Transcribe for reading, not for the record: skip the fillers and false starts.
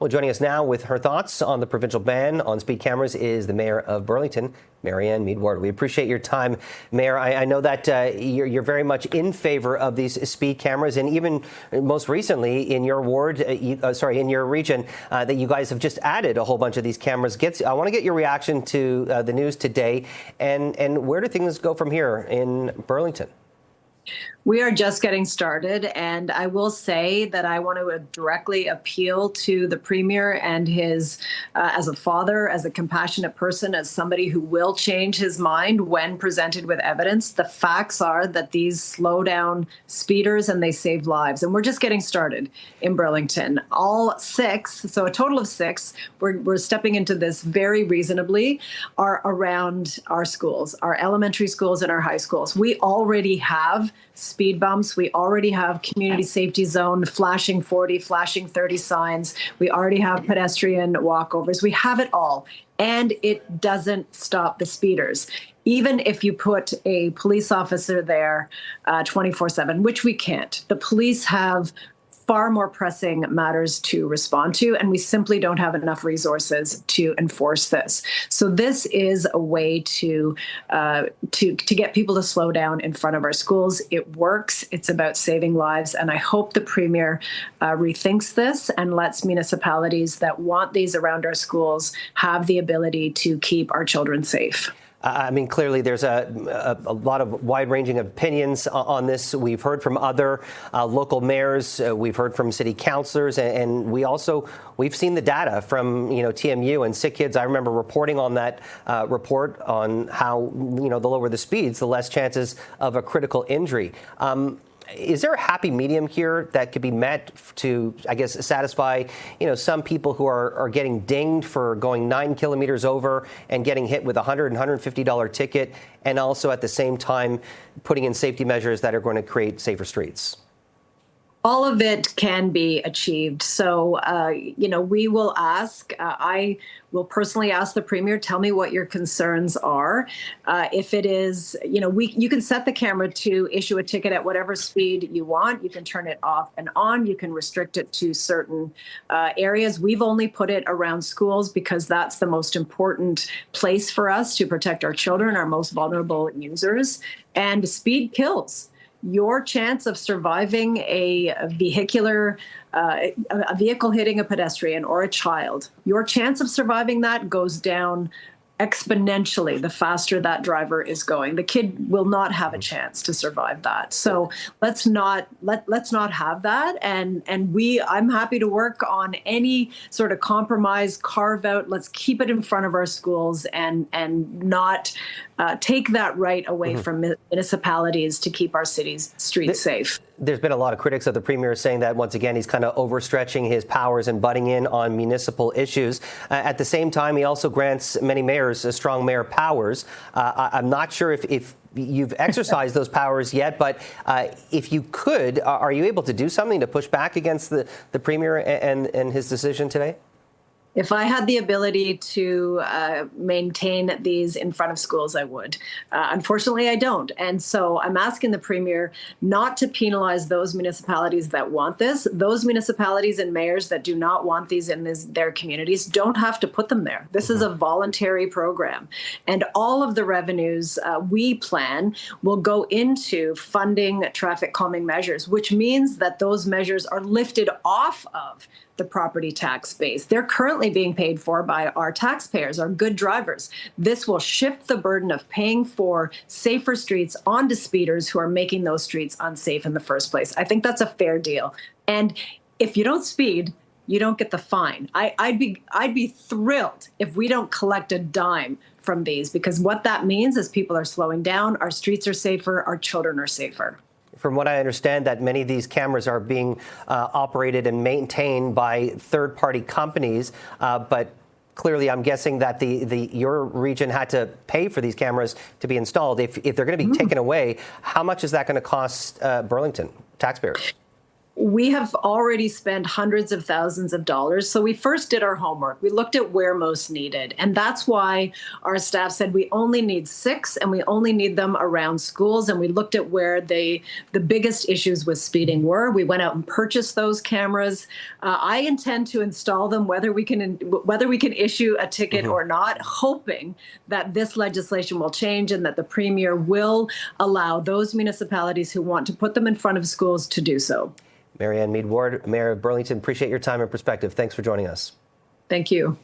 Well, joining us now with her thoughts on the provincial ban on speed cameras is the Mayor of Burlington, Marianne Meed. We appreciate your time, Mayor. I know that you're very much in favor of these speed cameras, and even most recently in your ward, in your region, that you guys have just added a whole bunch of these cameras. I want to get your reaction to the news today, and where do things go from here in Burlington? We are just getting started, and I will say that I want to directly appeal to the Premier and his, as a father, as a compassionate person, as somebody who will change his mind when presented with evidence. The facts are that these slow down speeders and they save lives, and we're just getting started in Burlington. All six, so a total of six, we're stepping into this very reasonably, are around our schools, our elementary schools and our high schools. We already have speed bumps. We already have community safety zone, flashing 40, flashing 30 signs. We already have pedestrian walkovers. We have it all. And it doesn't stop the speeders. Even if you put a police officer there 24/7, which we can't. The police have far more pressing matters to respond to, and we simply don't have enough resources to enforce this. So this is a way to get people to slow down in front of our schools. It works. It's about saving lives, and I hope the Premier rethinks this and lets municipalities that want these around our schools have the ability to keep our children safe. I mean, clearly there's a lot of wide-ranging opinions on this. We've heard from other local mayors. We've heard from city councillors, and we've seen the data from TMU and Sick Kids. I remember reporting on that report on how the lower the speeds, the less chances of a critical injury. Is there a happy medium here that could be met to, I guess, satisfy, some people who are getting dinged for going 9 kilometers over and getting hit with a $100 and $150 ticket, and also at the same time putting in safety measures that are going to create safer streets? All of it can be achieved. So, we will ask, I will personally ask the Premier, tell me what your concerns are. If it is, you can set the camera to issue a ticket at whatever speed you want. You can turn it off and on. You can restrict it to certain areas. We've only put it around schools because that's the most important place for us to protect our children, our most vulnerable users. And speed kills. Your chance of surviving a vehicle hitting a pedestrian or a child, your chance of surviving that goes down exponentially the faster that driver is going. The kid will not have a chance to survive that. So let's not have that. And I'm happy to work on any sort of compromise, carve out. Let's keep it in front of our schools and not take that right away from municipalities to keep our cities streets safe. There's been a lot of critics of the Premier saying that, once again, he's kind of overstretching his powers and butting in on municipal issues. At the same time, he also grants many mayors strong mayor powers. I'm not sure if you've exercised those powers yet, but if you could, are you able to do something to push back against the Premier and his decision today? If I had the ability to maintain these in front of schools, I would. Unfortunately, I don't. And so I'm asking the Premier not to penalize those municipalities that want this. Those municipalities and mayors that do not want these in their communities don't have to put them there. This is a voluntary program. And all of the revenues we plan will go into funding traffic calming measures, which means that those measures are lifted off of the property tax base. They're currently being paid for by our taxpayers, our good drivers. This will shift the burden of paying for safer streets onto speeders who are making those streets unsafe in the first place. I think that's a fair deal. And if you don't speed, you don't get the fine. I'd be thrilled if we don't collect a dime from these, because what that means is people are slowing down, our streets are safer, our children are safer. From what I understand, that many of these cameras are being operated and maintained by third-party companies, but clearly I'm guessing that your region had to pay for these cameras to be installed. If they're going to be taken away, how much is that going to cost Burlington taxpayers? We have already spent hundreds of thousands of dollars. So we first did our homework. We looked at where most needed. And that's why our staff said we only need 6 and we only need them around schools. And we looked at where the biggest issues with speeding were. We went out and purchased those cameras. I intend to install them whether we can issue a ticket or not, hoping that this legislation will change and that the Premier will allow those municipalities who want to put them in front of schools to do so. Marianne Meed Ward, Mayor of Burlington, appreciate your time and perspective. Thanks for joining us. Thank you.